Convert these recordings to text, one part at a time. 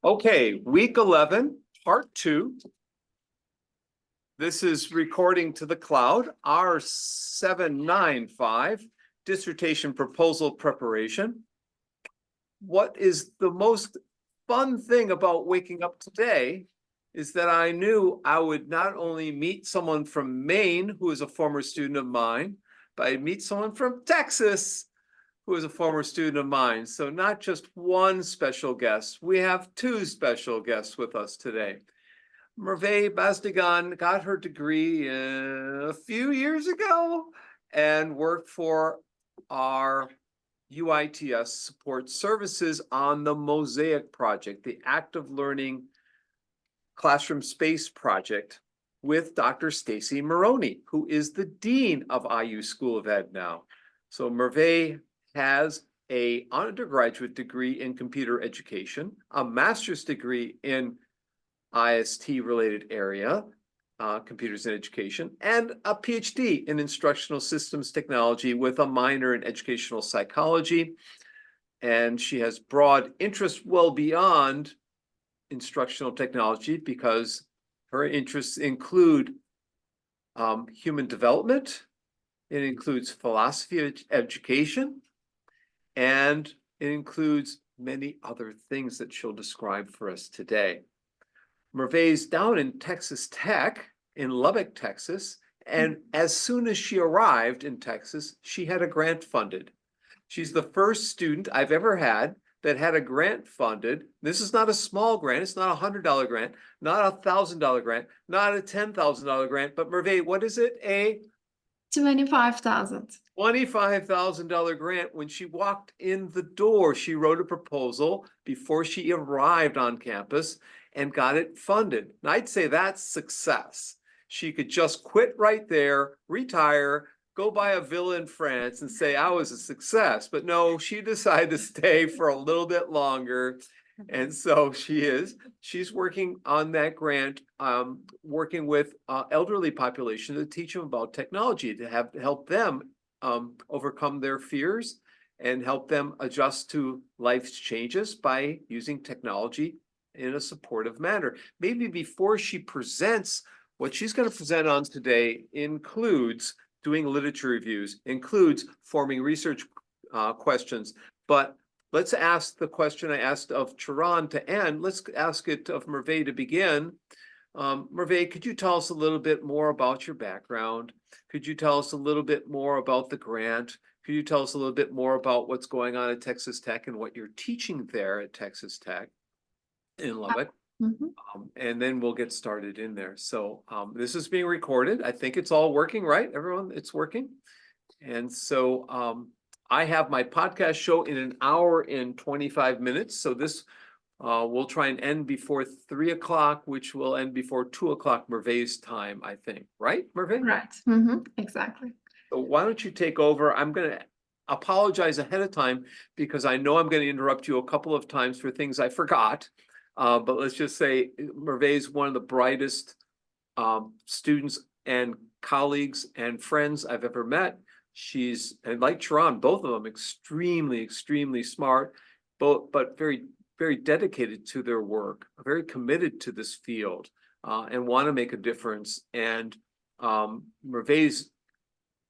Okay, week 11, part 2. This is recording to the cloud, R795, dissertation proposal preparation. What is the most fun thing about waking up today is that I knew I would not only meet someone from Maine, who is a former student of mine, but I'd meet someone from Texas, who is a former student of mine. So not just one special guest, we have 2 special guests with us today. Merve Basdogan got her degree a few years ago and worked for our UITS support services on the Mosaic project, the active learning classroom space project with Dr. Stacy Maroney, who is the Dean of IU School of Ed now. So Merve has an undergraduate degree in computer education, a master's degree in IST-related area, computers in education, and a PhD in instructional systems technology with a minor in educational psychology. And she has broad interests well beyond instructional technology because her interests include human development, it includes philosophy of education, and it includes many other things that she'll describe for us today. Merve's down in Texas Tech, in Lubbock, Texas, and as soon as she arrived in Texas, she had a grant funded. She's the first student I've ever had that had a grant funded. This is not a small grant. It's not a $100 grant, not a $1,000 grant, not a $10,000 grant, but Merve, what is it? A $25,000 grant. When she walked in the door, she wrote a proposal before she arrived on campus and got it funded. And I'd say that's success. She could just quit right there, retire, go buy a villa in France and say, I was a success. But no, she decided to stay for a little bit longer. And so she's working on that grant, working with elderly population to teach them about technology, to help them overcome their fears and help them adjust to life's changes by using technology in a supportive manner. Maybe before she presents, what she's going to present on today includes doing literature reviews, includes forming research questions. But let's ask the question I asked of Charan to end. Let's ask it of Merve to begin. Merve, could you tell us a little bit more about your background? Could you tell us a little bit more about the grant? Could you tell us a little bit more about what's going on at Texas Tech and what you're teaching there at Texas Tech in Lubbock? And then we'll get started in there. So this is being recorded. I think it's all working, right? Everyone, it's working. And so I have my podcast show in 1 hour and 25 minutes. So this we'll try and end before 3 o'clock, which will end before 2 o'clock Merve's time, I think. Right, Merve? Right. Exactly. So why don't you take over? I'm going to apologize ahead of time because I know I'm going to interrupt you a couple of times for things I forgot. But let's just say Merve is one of the brightest students and colleagues and friends I've ever met. She's, and like Charan, both of them extremely smart, but very, very dedicated to their work, very committed to this field, and want to make a difference. And Merve's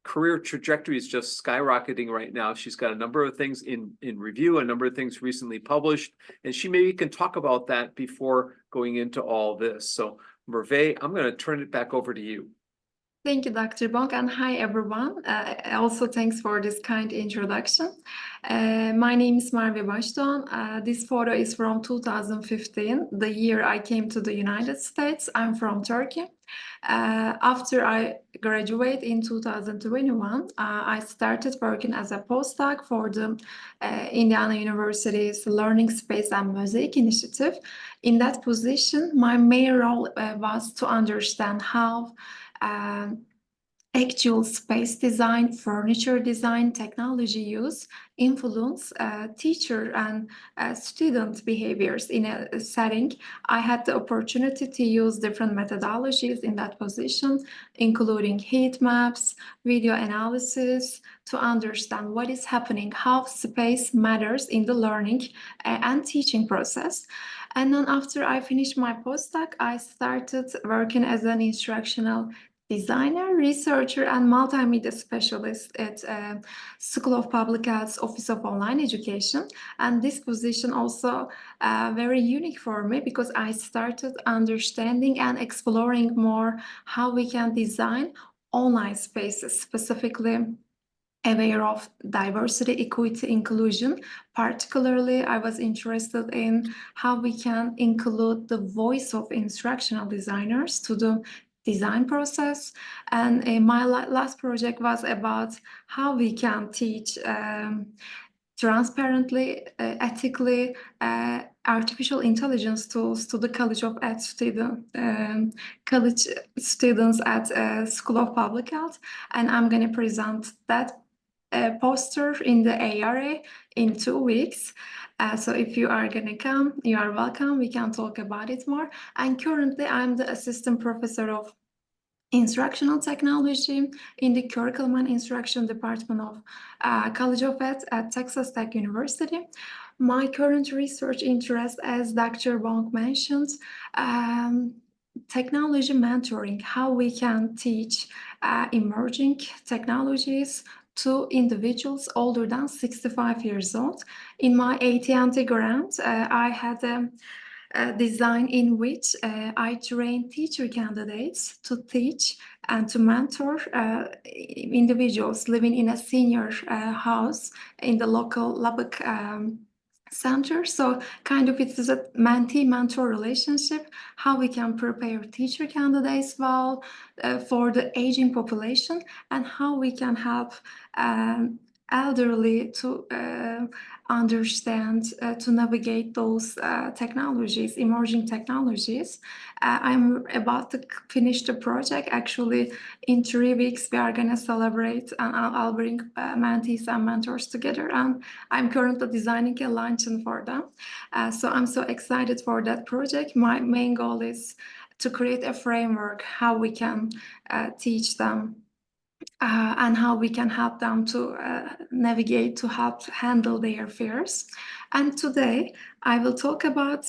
career trajectory is just skyrocketing right now. She's got a number of things in review, a number of things recently published, and she maybe can talk about that before going into all this. So Merve, I'm going to turn it back over to you. Thank you, Dr. Bonk, and hi, everyone. Also, thanks for this kind introduction. My name is Merve Basdogan. This photo is from 2015, the year I came to the United States. I'm from Turkey. After I graduated in 2021, I started working as a postdoc for the Indiana University's Learning Space and Mosaic Initiative. In that position, my main role was to understand how actual space design, furniture design, technology use influence teacher and student behaviors in a setting. I had the opportunity to use different methodologies in that position, including heat maps, video analysis, to understand what is happening, how space matters in the learning and teaching process. And then after I finished my postdoc, I started working as an instructional designer, researcher, and multimedia specialist at School of Public Health's Office of Online Education. And this position also very unique for me because I started understanding and exploring more how we can design online spaces, specifically aware of diversity, equity, inclusion. Particularly, I was interested in how we can include the voice of instructional designers to the design process. And my last project was about how we can teach transparently, ethically, artificial intelligence tools to the college students at School of Public Health, and I'm going to present that poster in the ARA in 2 weeks. So if you are going to come, you are welcome. We can talk about it more. And currently, I'm the assistant professor of instructional technology in the curriculum and instruction department of College of Ed at Texas Tech University. My current research interest, as Dr. Bong mentioned, technology mentoring, how we can teach emerging technologies to individuals older than 65 years old. In my AT&T grant, I had a design in which I train teacher candidates to teach and to mentor individuals living in a senior house in the local Lubbock center. So kind of it is a mentee-mentor relationship, how we can prepare teacher candidates well for the aging population, and how we can help elderly to understand, to navigate those technologies, emerging technologies. I'm about to finish the project. Actually, in 3 weeks, we are going to celebrate, and I'll bring mentees and mentors together. And I'm currently designing a luncheon for them. So I'm so excited for that project. My main goal is to create a framework, how we can teach them and how we can help them to navigate, to help handle their fears. And today I will talk about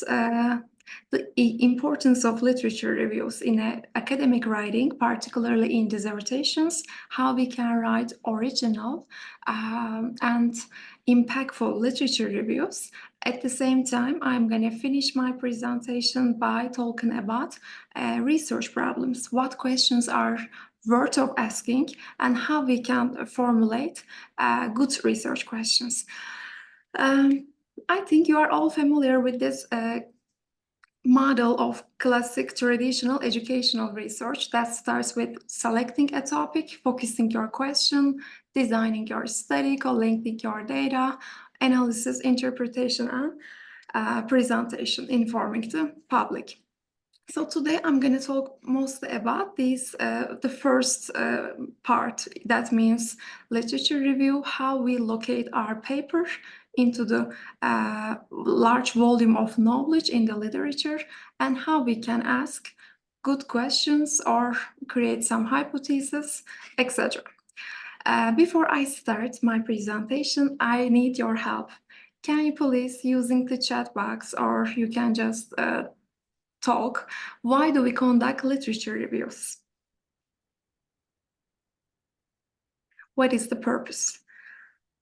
the importance of literature reviews in academic writing, particularly in dissertations, how we can write original and impactful literature reviews. At the same time, I'm going to finish my presentation by talking about research problems. What questions are worth of asking, and how we can formulate good research questions. I think you are all familiar with this model of classic traditional educational research that starts with selecting a topic, focusing your question, designing your study, collecting your data, analysis, interpretation, and presentation, informing the public. So today I'm going to talk mostly about these, the first part, that means literature review, how we locate our paper into the large volume of knowledge in the literature, and how we can ask good questions or create some hypotheses, etc. Before I start my presentation, I need your help. Can you please, using the chat box, or you can just talk, why do we conduct literature reviews? What is the purpose?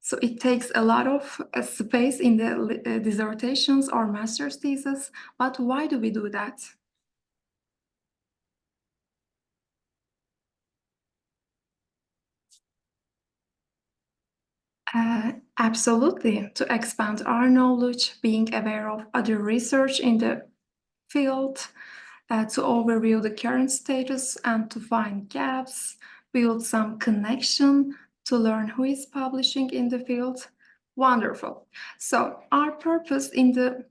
So it takes a lot of space in the dissertations or master's thesis, but why do we do that? Absolutely, to expand our knowledge, being aware of other research in the field, to overview the current status and to find gaps, build some connection, to learn who is publishing in the field. Wonderful. So our purpose to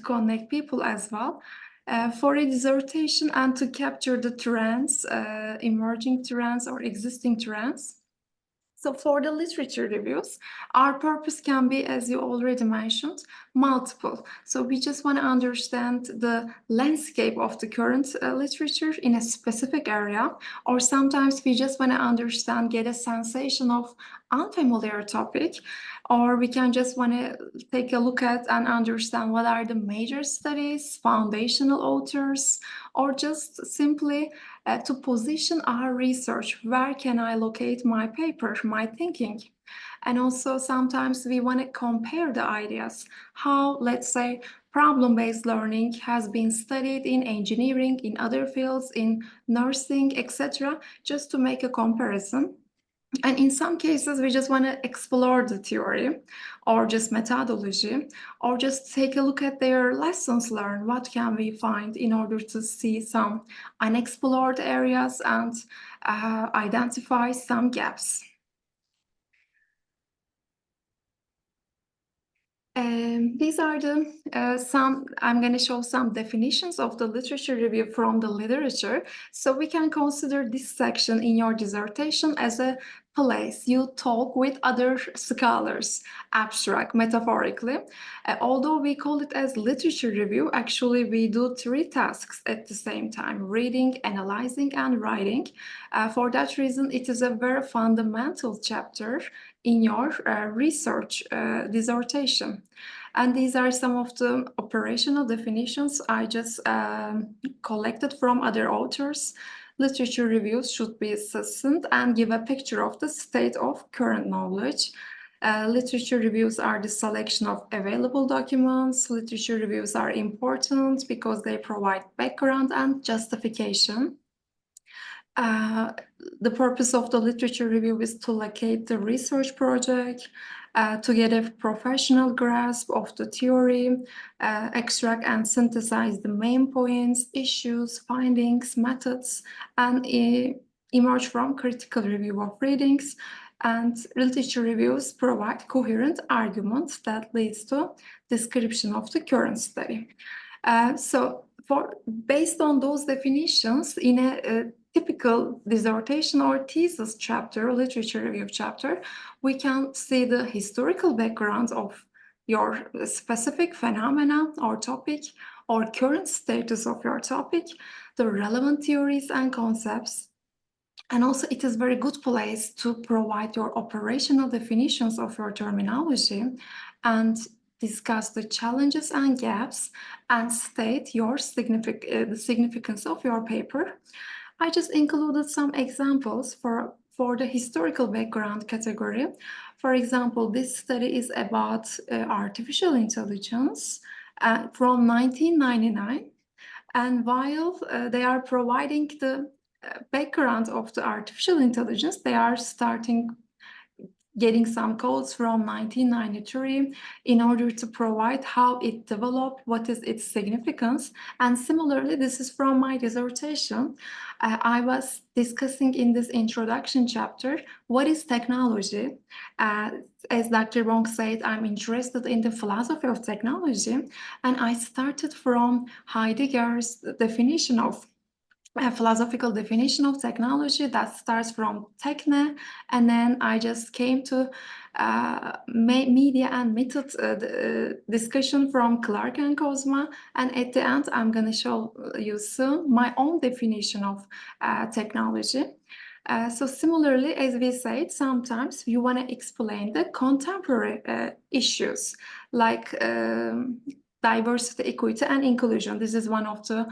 connect people as well, for a dissertation and to capture the trends, emerging trends or existing trends. So for the literature reviews, our purpose can be, as you already mentioned, multiple. So we just want to understand the landscape of the current literature in a specific area, or sometimes we just want to understand, get a sensation of unfamiliar topic, or we can just want to take a look at and understand what are the major studies, foundational authors, or just simply to position our research. Where can I locate my paper, my thinking? And also sometimes we want to compare the ideas, how, let's say, problem-based learning has been studied in engineering, in other fields, in nursing, etc., just to make a comparison. And in some cases, we just want to explore the theory or just methodology, or just take a look at their lessons learned. What can we find in order to see some unexplored areas and identify some gaps? These are I'm going to show some definitions of the literature review from the literature. So we can consider this section in your dissertation as a place you talk with other scholars, abstract, metaphorically. Although we call it as literature review, actually we do 3 tasks at the same time: reading, analyzing, and writing. For that reason, it is a very fundamental chapter in your research dissertation. And these are some of the operational definitions I just collected from other authors. Literature reviews should be succinct and give a picture of the state of current knowledge. Literature reviews are the selection of available documents. Literature reviews are important because they provide background and justification. The purpose of the literature review is to locate the research project, to get a professional grasp of the theory, extract and synthesize the main points, issues, findings, methods, and emerge from critical review of readings. And literature reviews provide coherent arguments that leads to description of the current study. Based on those definitions, in a typical dissertation or thesis chapter, literature review chapter, we can see the historical background of your specific phenomena or topic, or current status of your topic, the relevant theories and concepts. And also it is a very good place to provide your operational definitions of your terminology and discuss the challenges and gaps and state your the significance of your paper. I just included some examples for the historical background category. For example, this study is about artificial intelligence from 1999. And while they are providing the background of the artificial intelligence, they are getting some codes from 1993 in order to provide how it developed, what is its significance. And similarly, this is from my dissertation. I was discussing in this introduction chapter, what is technology? As Dr. Wong said, I'm interested in the philosophy of technology, and I started from Heidegger's definition of a philosophical definition of technology that starts from techne, and then I just came to media and method discussion from Clark and Cosma, and at the end I'm going to show you soon my own definition of technology. So similarly, as we said, sometimes you want to explain the contemporary issues like diversity, equity, and inclusion. This is one of the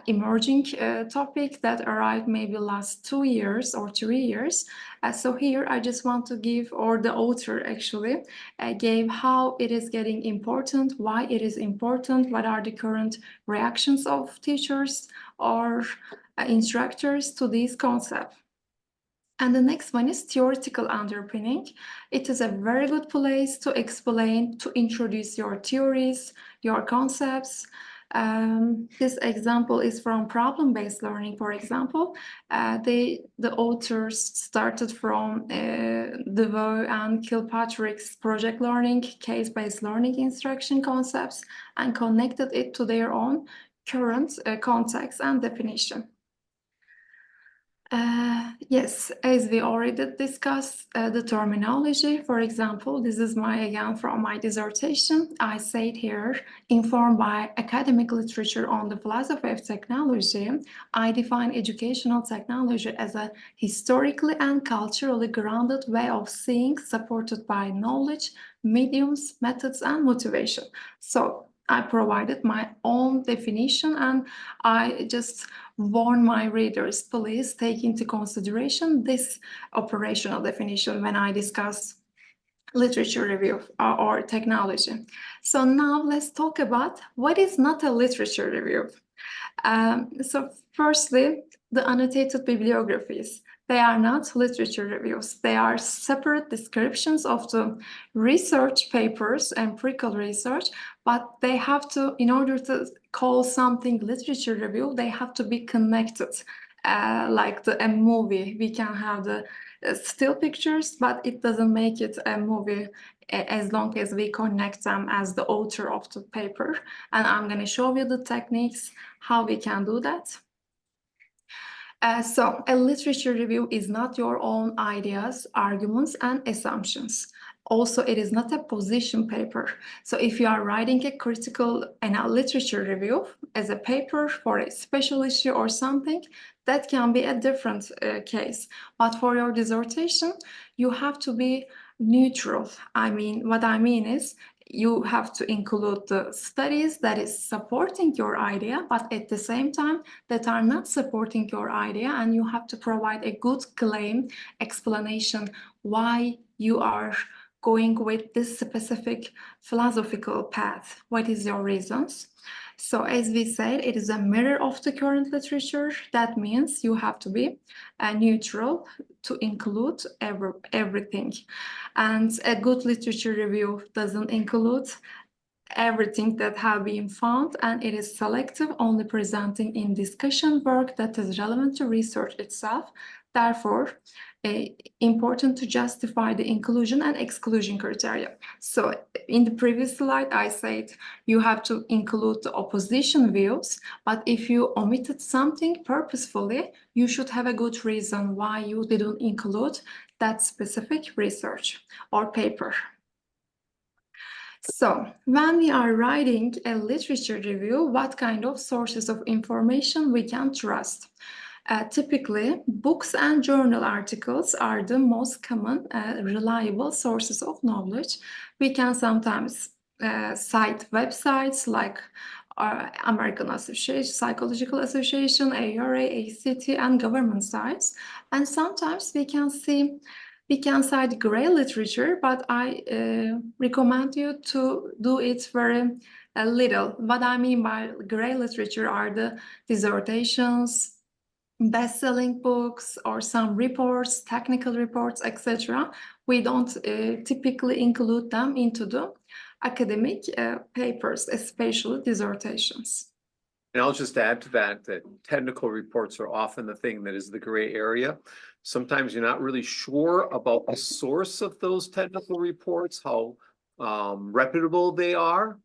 emerging topics that arrived maybe last 2 years or 3 years. So here I just want to give, or the author actually gave how it is getting important, why it is important, what are the current reactions of teachers or instructors to these concepts. And the next one is theoretical underpinning. It is a very good place to explain, to introduce your theories, your concepts. This example is from problem-based learning, for example. The authors started from DeVoe and Kilpatrick's project learning, case-based learning instruction concepts, and connected it to their own current context and definition. Yes, as we already discussed, the terminology, for example, this is again from my dissertation. I said here, informed by academic literature on the philosophy of technology, I define educational technology as a historically and culturally grounded way of seeing, supported by knowledge, mediums, methods, and motivation. So I provided my own definition, and I just warn my readers, please take into consideration this operational definition when I discuss literature review or technology. So now let's talk about what is not a literature review. So firstly, the annotated bibliographies. They are not literature reviews. They are separate descriptions of the research papers, empirical research, but they have to, in order to call something literature review, they have to be connected. Like a movie, we can have the still pictures, but it doesn't make it a movie as long as we connect them as the author of the paper. And I'm going to show you the techniques how we can do that. So a literature review is not your own ideas, arguments, and assumptions. Also, it is not a position paper. So if you are writing a critical and a literature review as a paper for a special issue or something, that can be a different case. But for your dissertation, you have to be neutral. What I mean is you have to include the studies that is supporting your idea, but at the same time that are not supporting your idea, and you have to provide a good claim explanation why you are going with this specific philosophical path. What is your reasons? So as we said, it is a mirror of the current literature. That means you have to be neutral to include everything. And a good literature review doesn't include everything that have been found, and it is selective, only presenting in discussion work that is relevant to research itself. Therefore, important to justify the inclusion and exclusion criteria. So in the previous slide, I said you have to include the opposition views, but if you omitted something purposefully, you should have a good reason why you didn't include that specific research or paper. So when we are writing a literature review, what kind of sources of information we can trust? Typically, books and journal articles are the most common reliable sources of knowledge. We can sometimes cite websites like American Psychological Association, ARA, ACT, and government sites. And sometimes we can cite gray literature, but I recommend you to do it very little. What I mean by gray literature are the dissertations, best-selling books, or some reports, technical reports, etc. We don't typically include them into the academic papers, especially dissertations. And I'll just add to that, that technical reports are often the thing that is the gray area. Sometimes you're not really sure about the source of those technical reports, how reputable they are.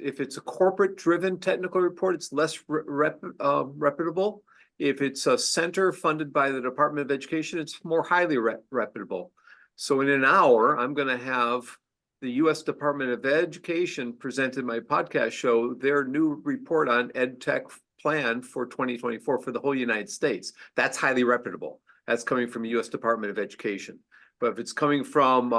If it's a corporate-driven technical report, it's less reputable. If it's a center funded by the Department of Education, it's more highly reputable. So in an hour, I'm going to have the U.S. Department of Education presented my podcast show their new report on EdTech plan for 2024 for the whole United States. That's highly reputable. That's coming from the U.S. Department of Education. But if it's coming from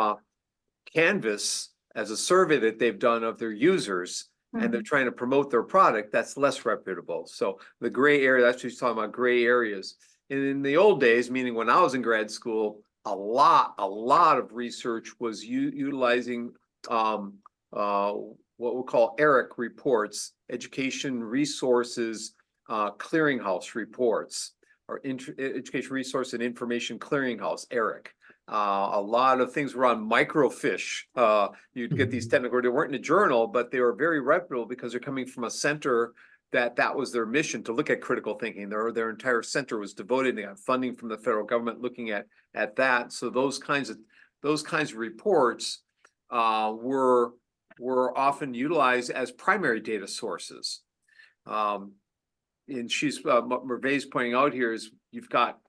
Canvas as a survey that they've done of their users, and they're trying to promote their product, that's less reputable. So the gray area, that's what he's talking about, gray areas. And in the old days, meaning when I was in grad school, a lot of research was utilizing what we'll call ERIC reports, Education Resources Clearinghouse reports, or Education Resource and Information Clearinghouse, ERIC. A lot of things were on microfiche. You'd get these technical, they weren't in a journal, but they were very reputable because they're coming from a center that was their mission, to look at critical thinking. Their entire center was devoted. They got funding from the federal government looking at that. So those kinds of reports were often utilized as primary data sources. And she's Merve's pointing out here is you've got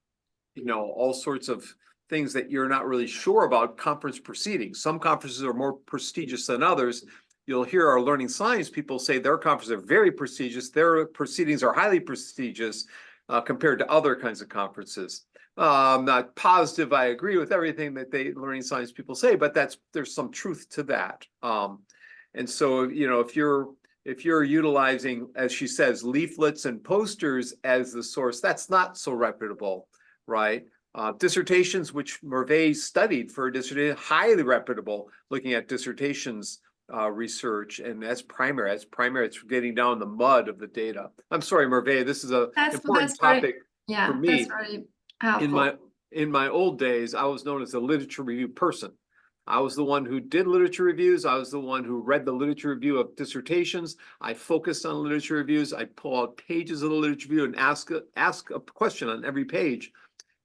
all sorts of things that you're not really sure about conference proceedings. Some conferences are more prestigious than others. You'll hear our learning science people say their conferences are very prestigious. Their proceedings are highly prestigious compared to other kinds of conferences. I'm not positive I agree with everything that learning science people say, but there's some truth to that. And so, if you're utilizing, as she says, leaflets and posters as the source, that's not so reputable, right? Dissertations, which Merve studied for a dissertation, highly reputable, looking at dissertations research, and that's primary. It's getting down the mud of the data. I'm sorry, Merve, this is an important topic for me. That's very helpful. In my old days, I was known as a literature review person. I was the one who did literature reviews. I was the one who read the literature review of dissertations. I focused on literature reviews. I pull out pages of the literature review and ask a question on every page.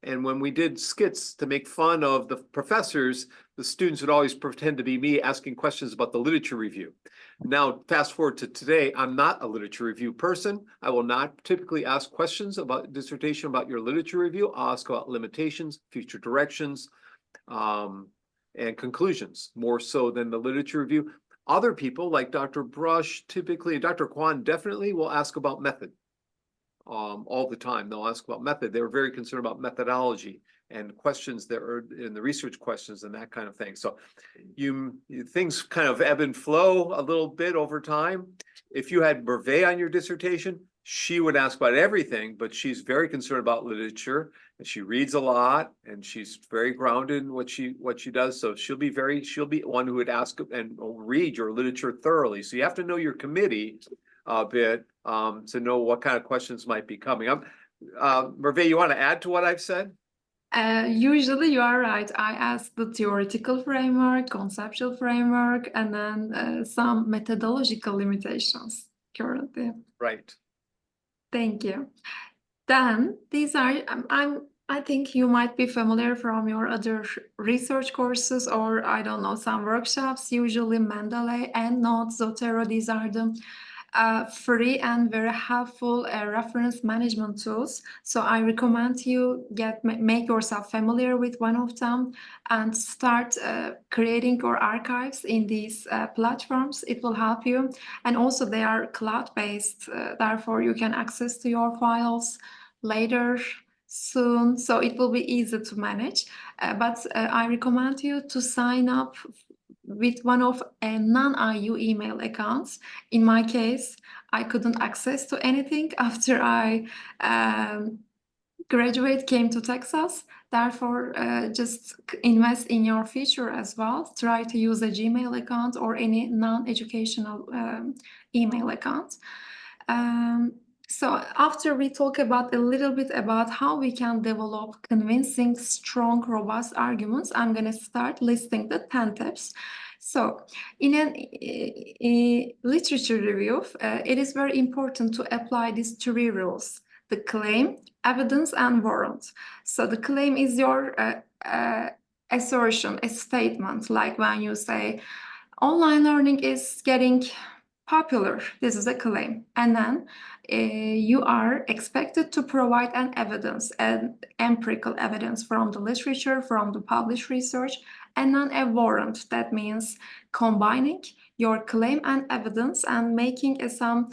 And when we did skits to make fun of the professors, the students would always pretend to be me asking questions about the literature review. Now, fast forward to today, I'm not a literature review person. I will not typically ask questions about dissertation about your literature review. I'll ask about limitations, future directions, and conclusions, more so than the literature review. Other people like Dr. Brush, typically, Dr. Kwan definitely will ask about method. All the time. They'll ask about method. They were very concerned about methodology and questions that are in the research questions and that kind of thing. So things kind of ebb and flow a little bit over time. If you had Merve on your dissertation, she would ask about everything, but she's very concerned about literature and she reads a lot and she's very grounded in what she does. So she'll be one who would ask and read your literature thoroughly. So you have to know your committee a bit to know what kind of questions might be coming up. Merve, you want to add to what I've said? Usually you are right. I ask the theoretical framework, conceptual framework, and then some methodological limitations currently. Right. Thank you. Then these are, I think you might be familiar from your other research courses or I don't know, some workshops, usually Mendeley and Notes, Zotero, these are the free and very helpful reference management tools. So I recommend you make yourself familiar with one of them and start creating your archives in these platforms. It will help you. And also they are cloud-based, therefore you can access to your files later, soon. So it will be easy to manage. But I recommend you to sign up with one of a non-IU email accounts. In my case, I couldn't access to anything after I came to Texas. Therefore, just invest in your future as well. Try to use a Gmail account or any non-educational email account. So after we talk about a little bit about how we can develop convincing, strong, robust arguments, I'm going to start listing the 10 tips. So in a literature review, it is very important to apply these 3 rules: the claim, evidence, and warrant. So the claim is your assertion, a statement, like when you say, online learning is getting popular. This is a claim. And then you are expected to provide an evidence, an empirical evidence from the literature, from the published research, and then a warrant. That means combining your claim and evidence and making some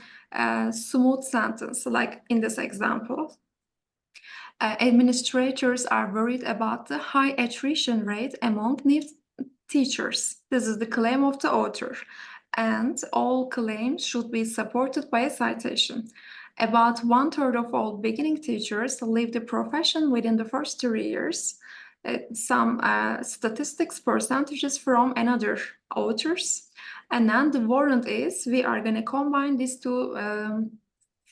smooth sentence, like in this example. Administrators are worried about the high attrition rate among new teachers. This is the claim of the author. And all claims should be supported by a citation. About 1/3 of all beginning teachers leave the profession within the first 3 years. Some statistics percentages from another authors. And then the warrant is, we are going to combine these 2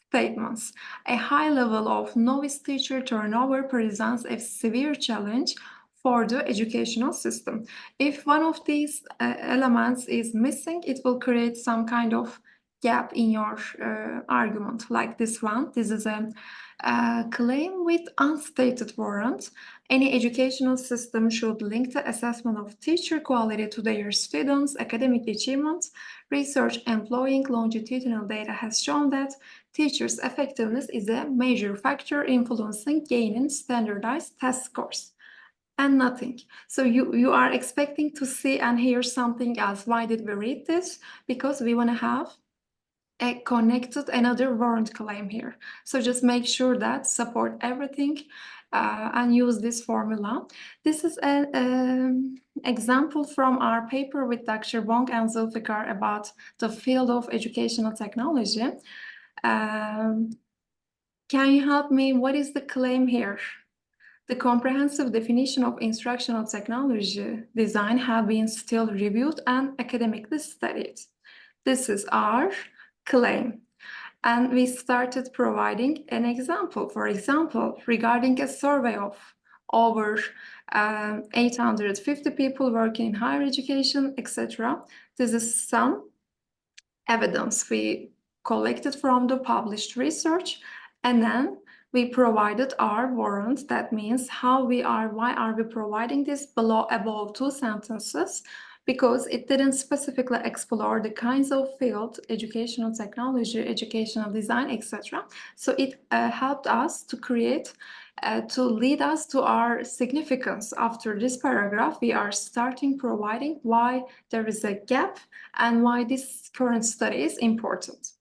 statements. A high level of novice teacher turnover presents a severe challenge for the educational system. If one of these elements is missing, it will create some kind of gap in your argument, like this one. This is a claim with unstated warrant. Any educational system should link the assessment of teacher quality to their students' academic achievements. Research employing longitudinal data has shown that teachers' effectiveness is a major factor influencing gaining standardized test scores. And nothing. So you are expecting to see and hear something else. Why did we read this? Because we want to have a connected another warrant claim here. So just make sure that support everything and use this formula. This is an example from our paper with Dr. Bong and Zulfikar about the field of educational technology. Can you help me? What is the claim here? The comprehensive definition of instructional technology design have been still reviewed and academically studied. This is our claim. And we started providing an example. For example, regarding a survey of over 850 people working in higher education, etc. This is some evidence we collected from the published research, and then we provided our warrant. That means why are we providing this above two sentences? Because it didn't specifically explore the kinds of field, educational technology, educational design, etc. So it helped us to create, to lead us to our significance. After this paragraph, we are starting providing why there is a gap and why this current study is important.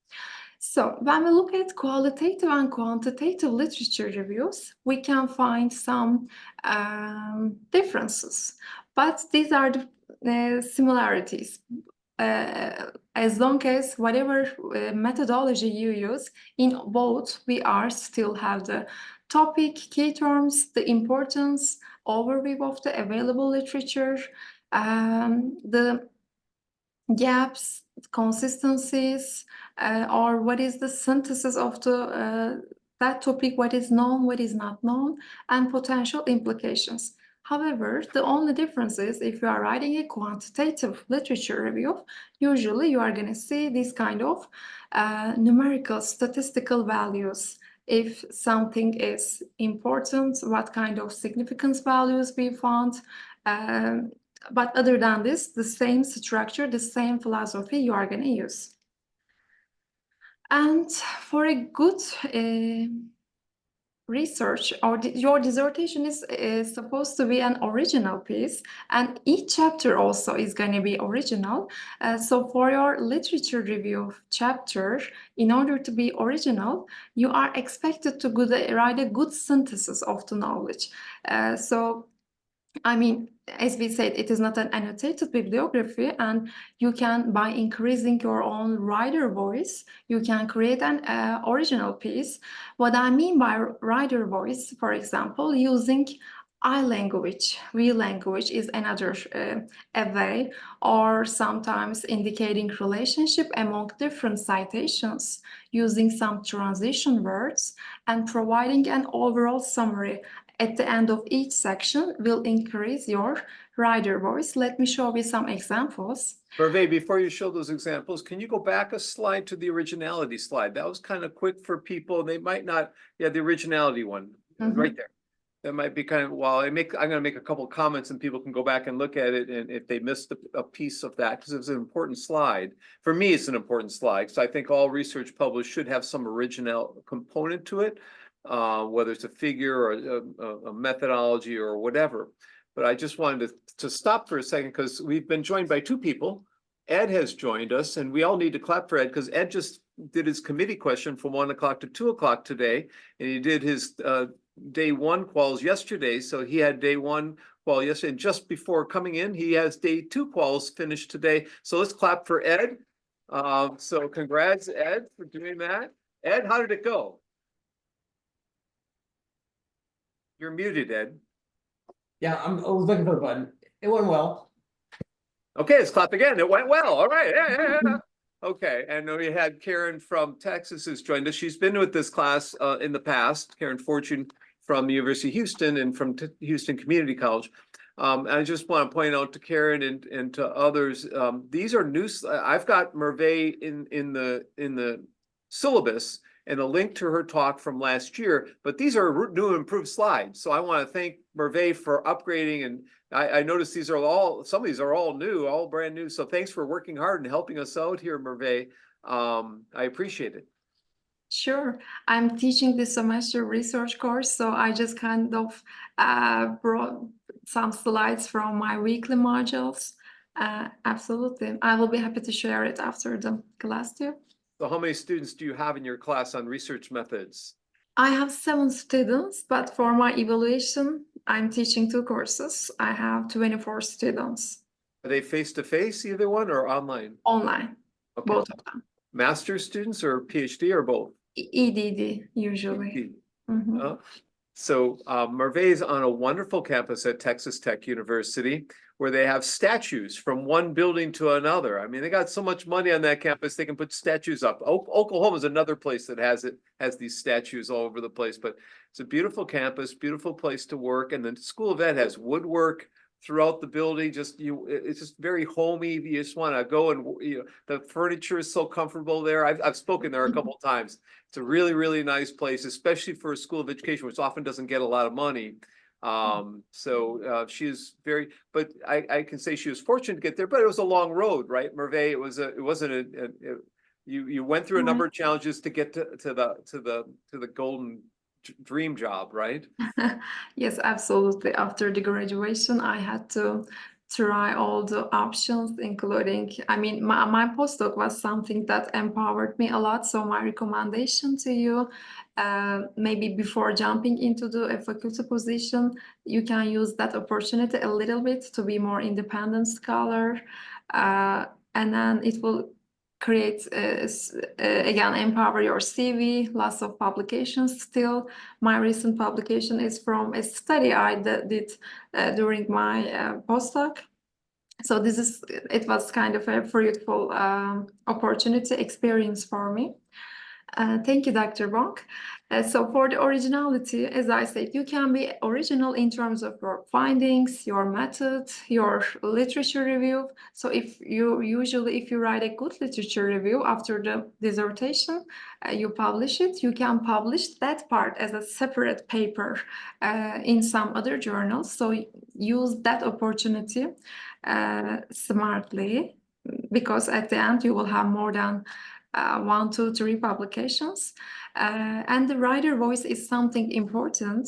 So when we look at qualitative and quantitative literature reviews, we can find some differences, but these are the similarities. As long as whatever methodology you use, in both we are still have the topic, key terms, the importance, overview of the available literature, the gaps, consistencies, or what is the synthesis of the that topic, what is known, what is not known, and potential implications. However, the only difference is if you are writing a quantitative literature review, usually you are going to see this kind of numerical statistical values. If something is important, what kind of significance values we found. But other than this, the same structure, the same philosophy you are going to use. And for a good research, or your dissertation is supposed to be an original piece, and each chapter also is going to be original. So for your literature review chapter, in order to be original, you are expected to write a good synthesis of the knowledge. I mean, as we said, it is not an annotated bibliography, and you can, by increasing your own writer voice, you can create an original piece. What I mean by writer voice, for example, using I language, we language is another a way, or sometimes indicating relationship among different citations, using some transition words, and providing an overall summary at the end of each section will increase your writer voice. Let me show you some examples. Merve, before you show those examples, can you go back a slide to the originality slide? That was kind of quick for people. They might not, yeah, the originality one, right there. That might be kind of, well, I'm going to make a couple of comments and people can go back and look at it. And if they missed a piece of that, because it's an important slide. For me, it's an important slide. So I think all research published should have some original component to it. Whether it's a figure or a methodology or whatever. But I just wanted to stop for a second because we've been joined by two people. Ed has joined us, and we all need to clap for Ed because Ed just did his committee question from 1 o'clock to 2 o'clock today, and he did his day one quals yesterday. So he had day one qual yesterday, and just before coming in, he has day two quals finished today. So let's clap for Ed. So congrats, Ed, for doing that. Ed, how did it go? You're muted, Ed. Yeah, I was looking for the button. It went well. Okay, let's clap again. It went well. All right. Yeah. Okay, and we had Karen from Texas who's joined us. She's been with this class in the past. Karen Fortune from the University of Houston and from Houston Community College. And I just want to point out to Karen and to others, these are new, I've got Merve in the syllabus and a link to her talk from last year, but these are new and improved slides. So I want to thank Merve for upgrading, and I noticed these are all, some of these are all new, all brand new. So thanks for working hard and helping us out here, Merve. I appreciate it. Sure. I'm teaching this semester research course, so I just kind of brought some slides from my weekly modules. Absolutely. I will be happy to share it after the class too. So how many students do you have in your class on research methods? I have 7 students, but for my evaluation, I'm teaching 2 courses. I have 24 students. Are they face-to-face, either one, or online? Online, Okay. both of them. Master's students or PhD or both? EDD usually. Mhm. So Merve is on a wonderful campus at Texas Tech University where they have statues from one building to another. I mean, they got so much money on that campus, they can put statues up. Oklahoma is another place that has these statues all over the place, but it's a beautiful campus, beautiful place to work. And the School of Ed has woodwork throughout the building. It's just very homey. You just want to go, and the furniture is so comfortable there. I've spoken there a couple of times. It's a really, really nice place, especially for a school of education, which often doesn't get a lot of money. She is very, but I can say she was fortunate to get there, but it was a long road, right, Merve? You went through a number of challenges to get to the golden dream job, right? Yes, absolutely. After the graduation, I had to try all the options, including, I mean, my postdoc was something that empowered me a lot. So my recommendation to you, maybe before jumping into a faculty position, you can use that opportunity a little bit to be more independent scholar. And then it will create, again, empower your CV, lots of publications still. My recent publication is from a study I did during my postdoc. So it was kind of a fruitful opportunity experience for me. Thank you, Dr. Bonk. So for the originality, as I said, you can be original in terms of your findings, your method, your literature review. So if you write a good literature review after the dissertation, you publish it, you can publish that part as a separate paper in some other journals. So use that opportunity smartly, because at the end you will have more than 1, 2, 3 publications. And the writer voice is something important.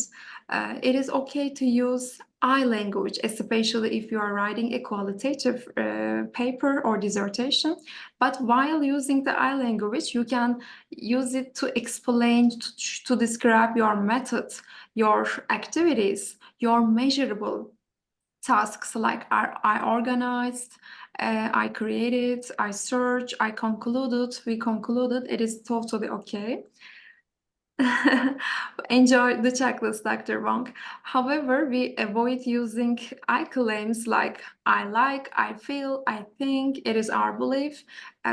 It is okay to use I language, especially if you are writing a qualitative paper or dissertation. But while using the I language, you can use it to explain, to describe your method, your activities, your measurable tasks, like I organized, I created, I searched, I concluded, we concluded. It is totally okay. Enjoy the checklist, Dr. Wong. However, we avoid using I claims like I like, I feel, I think, it is our belief.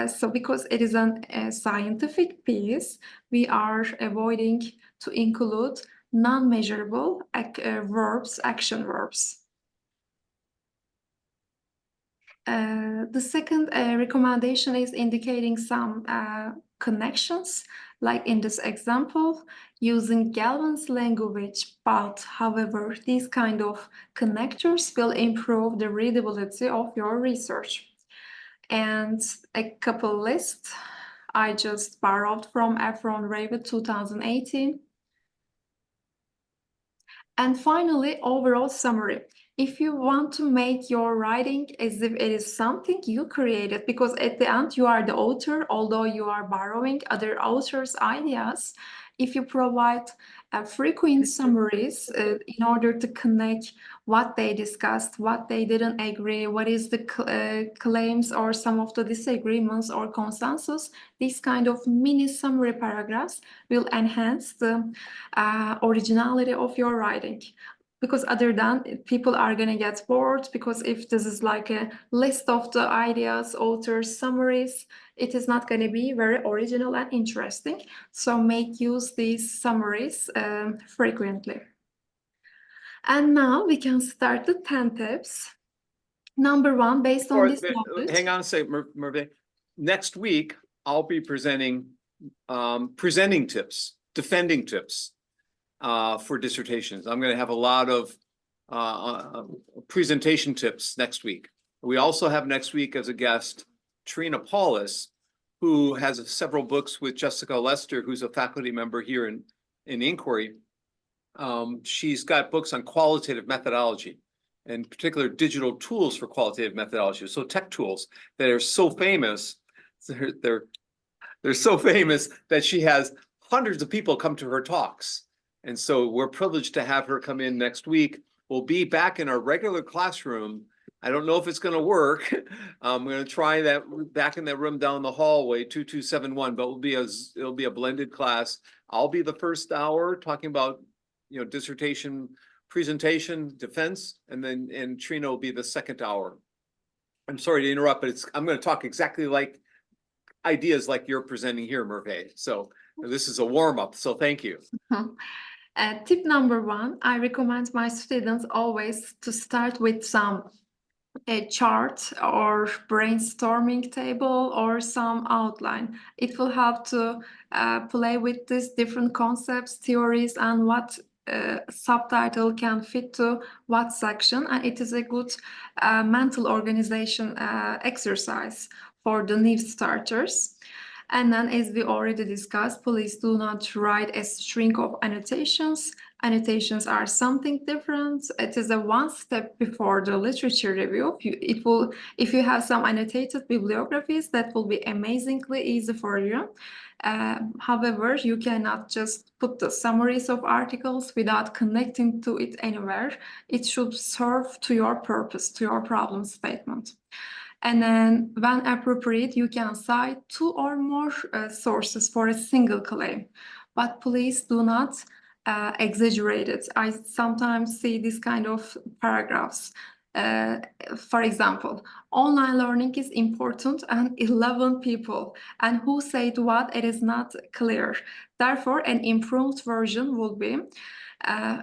So because it is a scientific piece, we are avoiding to include non-measurable verbs, action verbs. The second recommendation is indicating some connections, like in this example, using Galvin's language, but however, these kind of connectors will improve the readability of your research. And a couple lists I just borrowed from R795 2018. And finally, overall summary. If you want to make your writing as if it is something you created, because at the end you are the author, although you are borrowing other authors' ideas, if you provide frequent summaries in order to connect what they discussed, what they didn't agree, what is the claims or some of the disagreements or consensus, these kind of mini summary paragraphs will enhance the originality of your writing. Because other than people are going to get bored, because if this is like a list of the ideas, authors, summaries, it is not going to be very original and interesting. So make use these summaries frequently. And now we can start the 10 tips. Number one, based on this knowledge. Hang on a second, Merve. Next week, I'll be presenting presenting tips, defending tips for dissertations. I'm going to have a lot of presentation tips next week. We also have next week as a guest Trina Paulus, who has several books with Jessica Lester, who's a faculty member here in Inquiry. She's got books on qualitative methodology, in particular digital tools for qualitative methodology. So tech tools that are so famous, they're so famous that she has hundreds of people come to her talks. And so we're privileged to have her come in next week. We'll be back in our regular classroom. I don't know if it's going to work. I'm going to try that back in that room down the hallway, 2271, but it'll be a blended class. I'll be the first hour talking about, dissertation presentation, defense, and Trina will be the second hour. I'm sorry to interrupt, but I'm going to talk exactly like ideas like you're presenting here, Merve. So this is a warm-up, so thank you. Tip number one, I recommend my students always to start with a chart or brainstorming table or some outline. It will help to play with these different concepts, theories, and what subtitle can fit to what section. And it is a good mental organization exercise for the new starters. And then, as we already discussed, please do not write a string of annotations. Annotations are something different. It is a one step before the literature review. If you have some annotated bibliographies, that will be amazingly easy for you. However, you cannot just put the summaries of articles without connecting to it anywhere. It should serve to your purpose, to your problem statement. And then when appropriate, you can cite 2 or more sources for a single claim, but please do not exaggerate it. I sometimes see this kind of paragraphs. For example, online learning is important and 11 people, and who said what, it is not clear. Therefore, an improved version will be,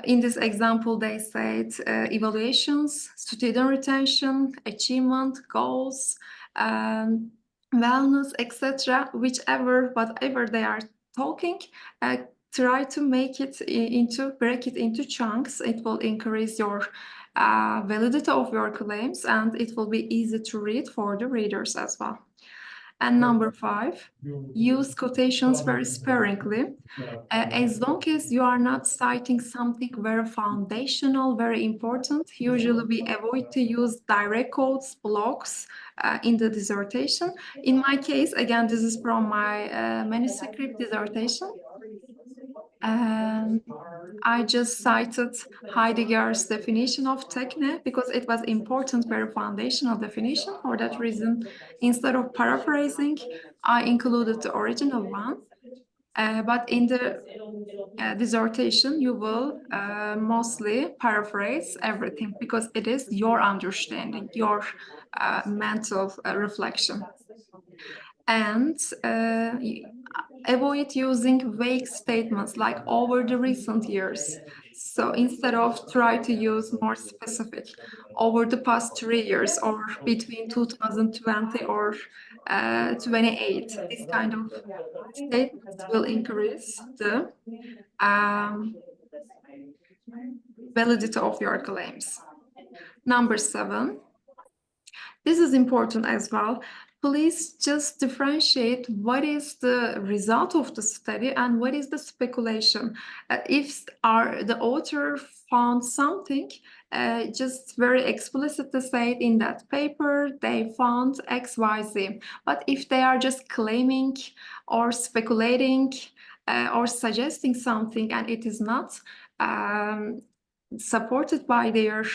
in this example, they said evaluations, student retention, achievement, goals, wellness, etc. Whatever they are talking, try to break it into chunks. It will increase your validity of your claims, and it will be easy to read for the readers as well. And number 5, use quotations very sparingly. As long as you are not citing something very foundational, very important, usually we avoid to use direct quotes, blocks in the dissertation. In my case, again, this is from my manuscript dissertation. I just cited Heidegger's definition of techne because it was important, very foundational definition. For that reason, instead of paraphrasing, I included the original one. But in the dissertation, you will mostly paraphrase everything because it is your understanding, your mental reflection. And avoid using vague statements like over the recent years. So instead of try to use more specific, over the past 3 years or between 2020 or 28, this kind of statements will increase the validity of your claims. Number 7, this is important as well. Please just differentiate what is the result of the study and what is the speculation. If the author found something, just very explicitly say in that paper, they found X, Y, Z. But if they are just claiming or speculating or suggesting something and it is not supported by their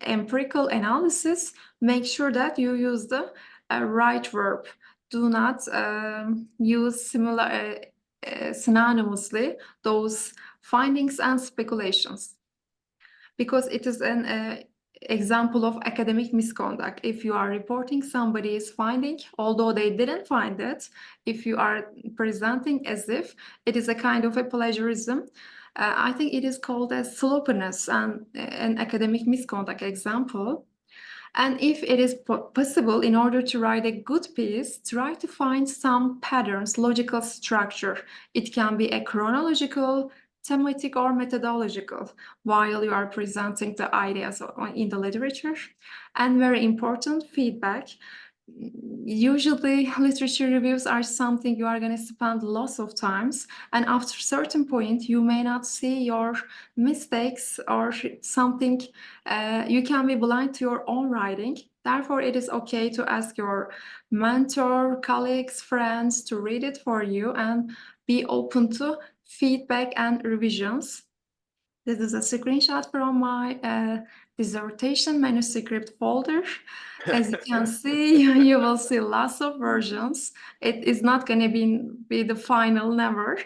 empirical analysis, make sure that you use the right verb. Do not use similar synonymously those findings and speculations, because it is example of academic misconduct. If you are reporting somebody's finding, although they didn't find it, if you are presenting as if it is a kind of a plagiarism, I think it is called as sloppiness and an academic misconduct example. And if it is possible, in order to write a good piece, try to find some patterns, logical structure. It can be a chronological, thematic, or methodological while you are presenting the ideas in the literature. And very important, feedback. Usually literature reviews are something you are going to spend lots of times, and after a certain point you may not see your mistakes or something. You can be blind to your own writing. Therefore, it is okay to ask your mentor, colleagues, friends to read it for you and be open to feedback and revisions. This is a screenshot from my dissertation manuscript folder. As you can see, you will see lots of versions. It is not going to be the final, never.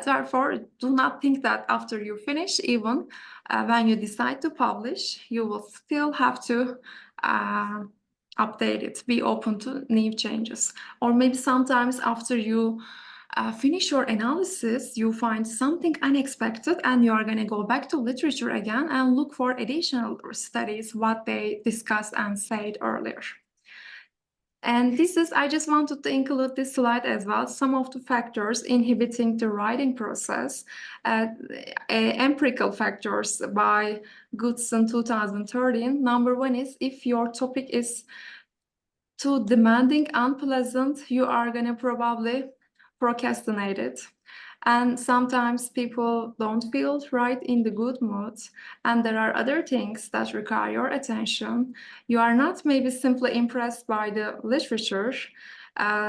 Therefore, do not think that after you finish, even when you decide to publish, you will still have to update it, be open to new changes. Or maybe sometimes after you finish your analysis, you find something unexpected and you are going to go back to literature again and look for additional studies, what they discussed and said earlier. And I just wanted to include this slide as well, some of the factors inhibiting the writing process, empirical factors by Goodson 2013. Number one is if your topic is too demanding, unpleasant, you are going to probably procrastinate it. And sometimes people don't feel right in the good mood, and there are other things that require your attention. You are not maybe simply impressed by the literature,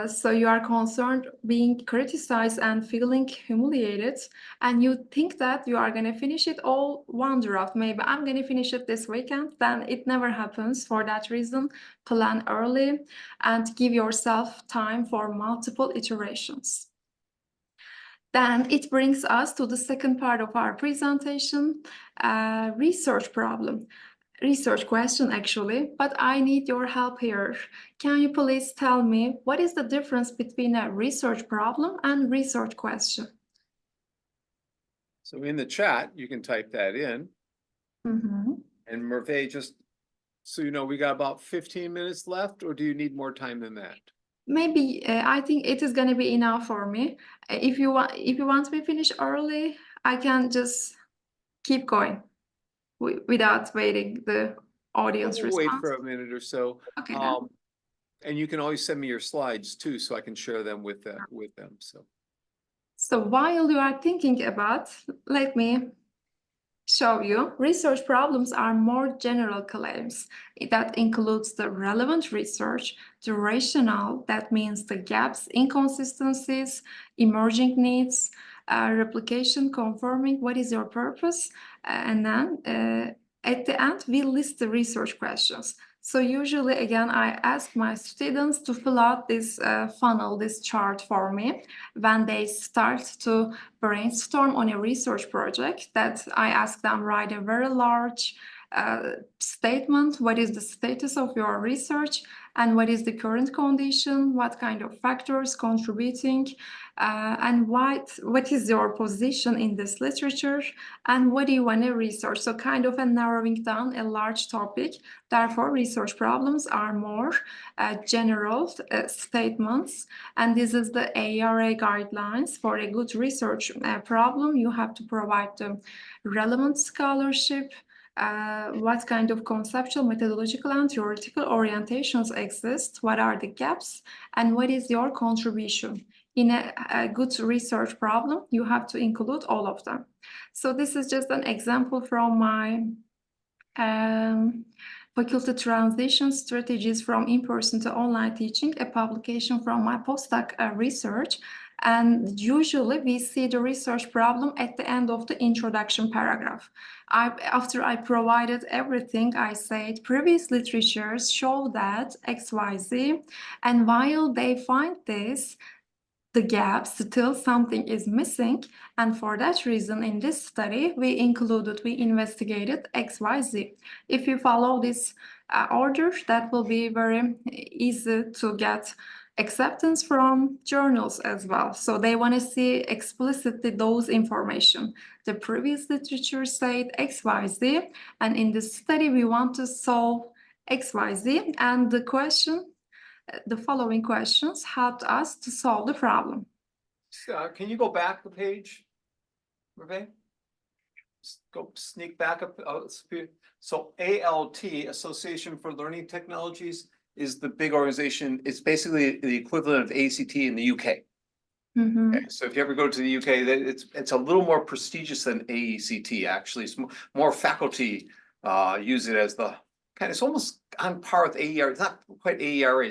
so you are concerned being criticized and feeling humiliated, and you think that you are going to finish it all one draft. Maybe I'm going to finish it this weekend. Then it never happens. For that reason, plan early and give yourself time for multiple iterations. Then it brings us to the second part of our presentation, research problem. Research question, actually, but I need your help here. Can you please tell me what is the difference between a research problem and research question? So in the chat, you can type that in. And Merve, just so you know, we got about 15 minutes left, or do you need more time than that? Maybe I think it is going to be enough for me. If you want me to finish early, I can just keep going without waiting the audience We'll response. wait for a minute or so. Okay. And you can always send me your slides too, so I can share them with them. So while you are thinking about, let me show you, research problems are more general claims. That includes the relevant research, the rationale, that means the gaps, inconsistencies, emerging needs, replication, confirming what is your purpose, and then at the end, we list the research questions. So usually, again, I ask my students to fill out this funnel, this chart for me when they start to brainstorm on a research project. That I ask them write a very large statement. What is the status of your research and what is the current condition? What kind of factors contributing? And what is your position in this literature? And what do you want to research? So kind of a narrowing down a large topic. Therefore, research problems are more general statements. And this is the ARA guidelines for a good research problem. You have to provide the relevant scholarship, what kind of conceptual, methodological, and theoretical orientations exist, what are the gaps, and what is your contribution. In a good research problem, you have to include all of them. So this is just an example from my faculty transition strategies from in-person to online teaching, a publication from my postdoc research. And usually we see the research problem at the end of the introduction paragraph. After I provided everything, I said previous literatures show that XYZ, and while they find this, the gap, still something is missing. And for that reason, in this study, we investigated XYZ. If you follow this order, that will be very easy to get acceptance from journals as well. So they want to see explicitly those information. The previous literature said XYZ, and in this study, we want to solve XYZ, and the following questions helped us to solve the problem. Can you go back the page? Merve? Go sneak back up. So ALT, Association for Learning Technologies, is the big organization. It's basically the equivalent of ACT in the UK. Mhm. Okay, so if you ever go to the UK, it's a little more prestigious than AECT, actually. It's more faculty use it as the kind of, it's almost on par with AER. It's not quite AERA,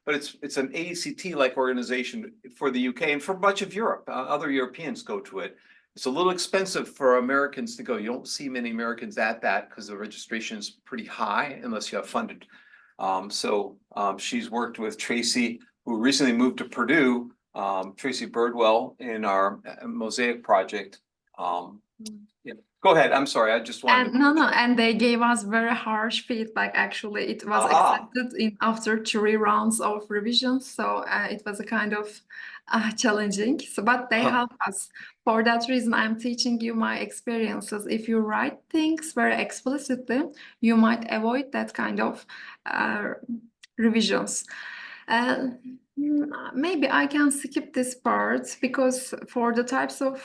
but it's an AECT-like organization for the UK and for much of Europe. Other Europeans go to it. It's a little expensive for Americans to go. You don't see many Americans at that because the registration is pretty high unless you have funded. She's worked with Tracy, who recently moved to Purdue, Tracy Birdwell, in our Mosaic project. Yeah, go ahead. I'm sorry. I just wanted And no, and they gave us very harsh feedback. Actually, it was accepted after 3 rounds of revisions, so it was a kind of challenging. So, but they helped us. For that reason, I'm teaching you my experiences. If you write things very explicitly, you might avoid that kind of revisions. Maybe I can skip this part because for the types of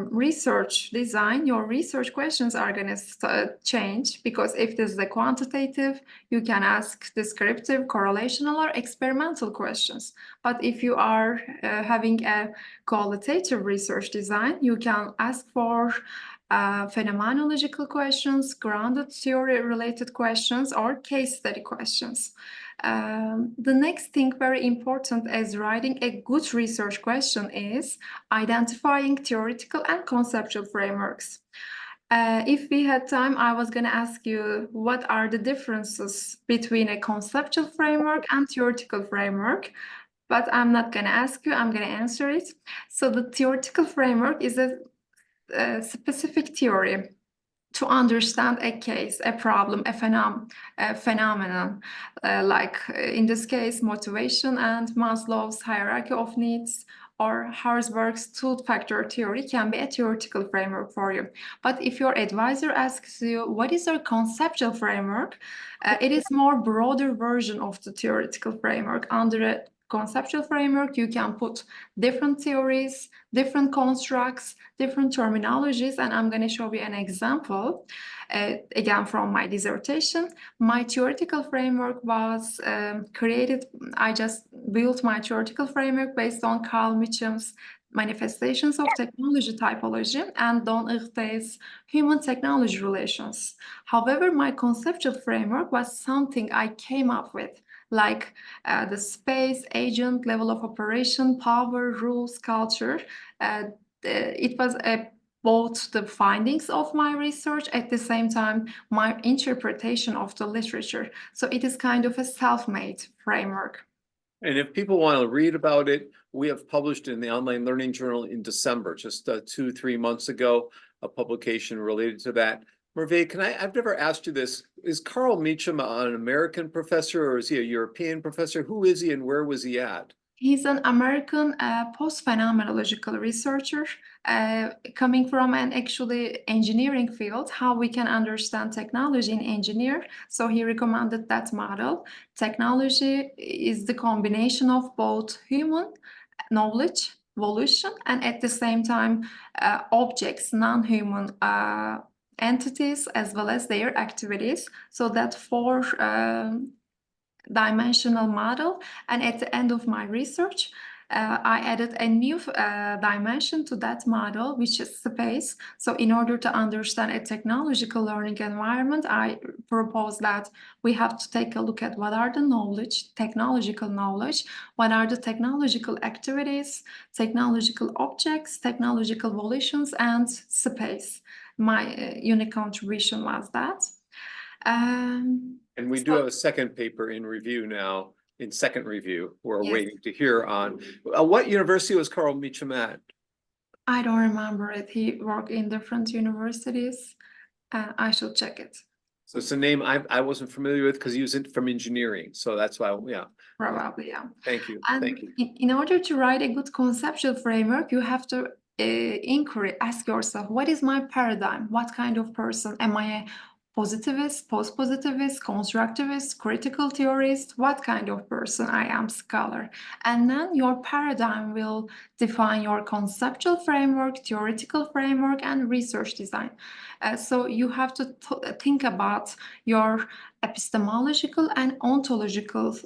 research design, your research questions are going to change, because if this is a quantitative, you can ask descriptive, correlational, or experimental questions. But if you are having a qualitative research design, you can ask for phenomenological questions, grounded theory related questions, or case study questions. The next thing very important as writing a good research question is identifying theoretical and conceptual frameworks. If we had time, I was going to ask you what are the differences between a conceptual framework and theoretical framework, but I'm not going to ask you, I'm going to answer it. So the theoretical framework is a specific theory to understand a case, a problem, a phenomenon, like in this case, motivation and Maslow's hierarchy of needs, or Herzberg's two-factor theory can be a theoretical framework for you. But if your advisor asks you, what is your conceptual framework? It is more broader version of the theoretical framework. Under a conceptual framework, you can put different theories, different constructs, different terminologies, and I'm going to show you an example, again from my dissertation. My theoretical framework was created, I just built my theoretical framework based on Carl Mitchum's Manifestations of Technology Typology and Don Irte's Human Technology Relations. However, my conceptual framework was something I came up with, like the space, agent, level of operation, power, rules, culture. It was both the findings of my research, at the same time, my interpretation of the literature. So it is kind of a self-made framework. And if people want to read about it, we have published in the Online Learning Journal in December, just 2-3 months ago, a publication related to that. Merve, I've never asked you this. Is Carl Meacham an American professor, or is he a European professor? Who is he and where was he at? He's an American post-phenomenological researcher coming from an actually engineering field, how we can understand technology in engineer. So he recommended that model. Technology is the combination of both human knowledge, volition, and at the same time objects, non-human entities, as well as their activities. So that four-dimensional model, and at the end of my research, I added a new dimension to that model, which is space. So in order to understand a technological learning environment, I propose that we have to take a look at what are the knowledge, technological knowledge, what are the technological activities, technological objects, technological volitions, and space. My unique contribution was that. And we do have a second paper in review now in second review. We're Yes. waiting to hear on, what university was Carl Meacham at? I don't remember it. He worked in different universities. I should check it. So it's a name I wasn't familiar with because he was from engineering. So that's why, yeah, Probably, yeah. thank you, And thank you. in order to write a good conceptual framework, you have to ask yourself, what is my paradigm? What kind of person? Am I a positivist, post-positivist, constructivist, critical theorist? What kind of person I am, scholar? And then your paradigm will define your conceptual framework, theoretical framework, and research design. So you have to think about your epistemological and ontological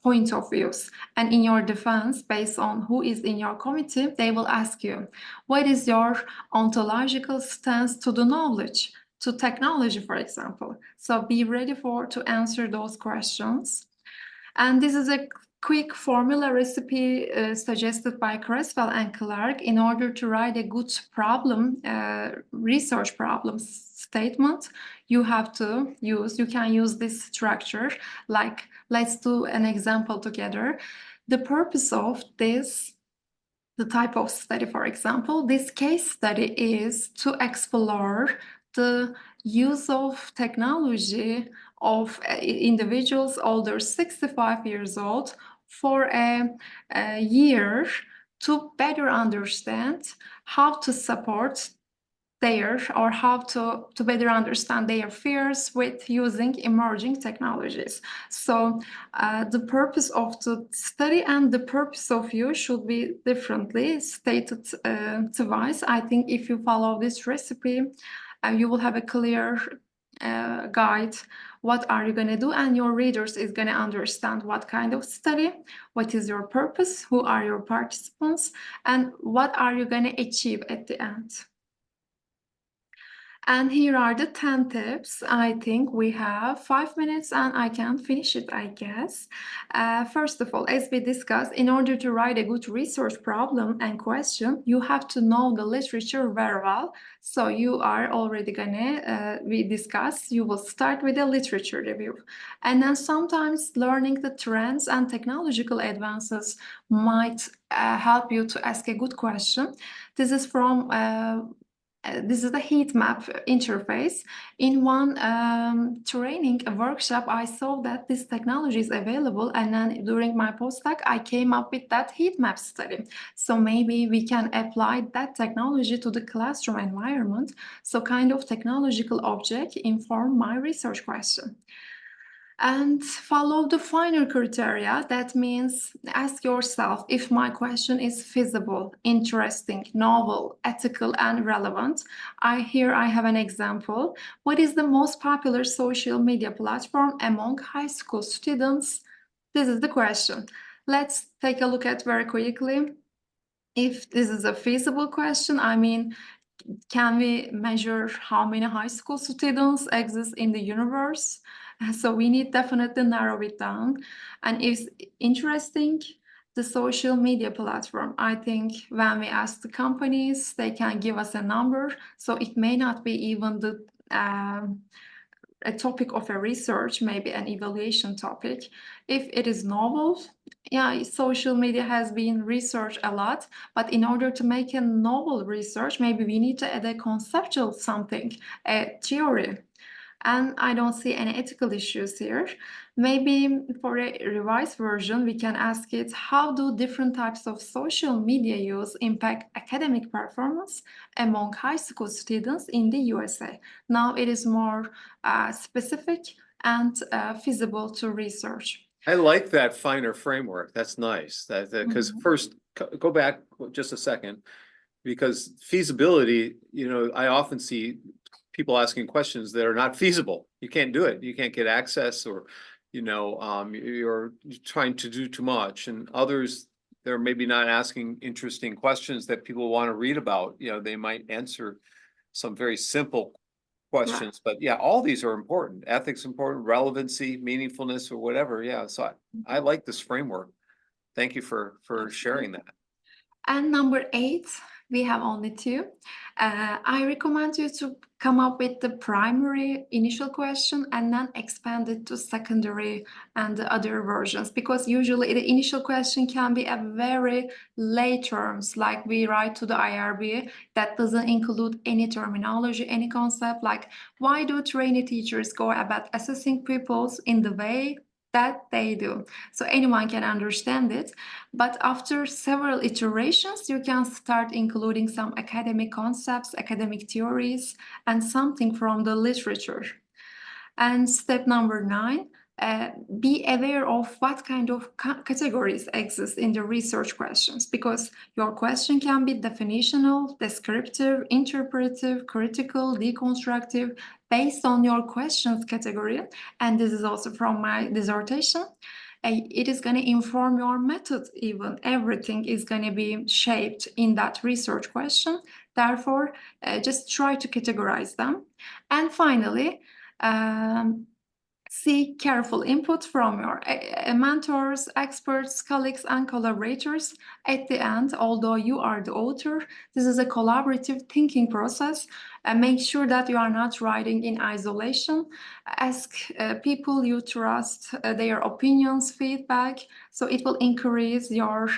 point of views. And in your defense, based on who is in your committee, they will ask you, what is your ontological stance to the knowledge, to technology, for example? So be ready to answer those questions. And this is a quick formula recipe suggested by Creswell and Clark in order to write a good problem, research problem statement. You can use this structure. Like, let's do an example together. The purpose of this, the type of study, for example, this case study is to explore the use of technology of individuals older 65 years old for a year to better understand how to support or how to better understand their fears with using emerging technologies. So the purpose of the study and the purpose of you should be differently stated twice. I think if you follow this recipe, you will have a clear guide. What are you going to do? And your readers is going to understand what kind of study, what is your purpose, who are your participants, and what are you going to achieve at the end. And here are the 10 tips. I think we have 5 minutes and I can finish it, I guess. First of all, as we discussed, in order to write a good research problem and question, you have to know the literature very well. So you are already gonna, we discuss, you will start with a literature review. And then sometimes learning the trends and technological advances might help you to ask a good question. This is from this is the heat map interface. In one training workshop, I saw that this technology is available, and then during my postdoc, I came up with that heat map study. So maybe we can apply that technology to the classroom environment. So kind of technological object inform my research question. And follow the finer criteria. That means ask yourself if my question is feasible, interesting, novel, ethical, and relevant. Here I have an example. What is the most popular social media platform among high school students? This is the question. Let's take a look at very quickly. If this is a feasible question, I mean, can we measure how many high school students exist in the universe? So we need definitely narrow it down. And if interesting, the social media platform, I think when we ask the companies, they can give us a number. So it may not be even a topic of a research, maybe an evaluation topic. If it is novel, yeah, social media has been researched a lot, but in order to make a novel research, maybe we need to add a conceptual something, a theory. And I don't see any ethical issues here. Maybe for a revised version, we can ask it, how do different types of social media use impact academic performance among high school students in the USA? Now it is more specific and feasible to research. I like that finer framework. That's nice. Because first, go back just a second, because feasibility, I often see people asking questions that are not feasible. You can't do it. You can't get access, or, you're trying to do too much. And others, they're maybe not asking interesting questions that people want to read about. They might answer some very simple questions, but yeah, all these are important. Ethics important, relevancy, meaningfulness, or whatever. Yeah, so I like this framework. Thank you for sharing that. And number 8, we have only 2. I recommend you to come up with the primary initial question and then expand it to secondary and the other versions, because usually the initial question can be a very lay terms, like we write to the IRB that doesn't include any terminology, any concept, like why do trainee teachers go about assessing pupils in the way that they do? So anyone can understand it. But after several iterations, you can start including some academic concepts, academic theories, and something from the literature. And step number 9, be aware of what kind of categories exist in the research questions, because your question can be definitional, descriptive, interpretive, critical, deconstructive, based on your questions category. And this is also from my dissertation. It is going to inform your method even. Everything is going to be shaped in that research question. Therefore, just try to categorize them. And finally, seek careful input from your mentors, experts, colleagues, and collaborators. At the end, although you are the author, this is a collaborative thinking process. Make sure that you are not writing in isolation. Ask people you trust their opinions, feedback, so it will increase your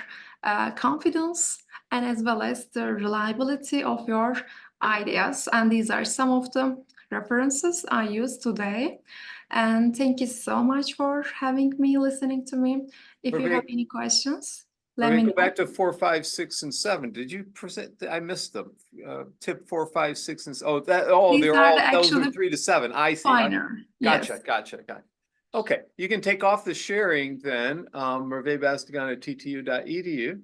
confidence and as well as the reliability of your ideas. And these are some of the references I use today. And thank you so much for having me, listening to me. If you have Perfect. any questions, Let let me me know. go back to 4, 5, 6, and 7. Did you present? I missed them. Tip 4, 5, 6, and those These are all, those are actually 3 to 7. I see. finer. Gotcha, Yes. gotcha. Okay, you can take off the sharing then, Merve Basdogan at ttu.edu.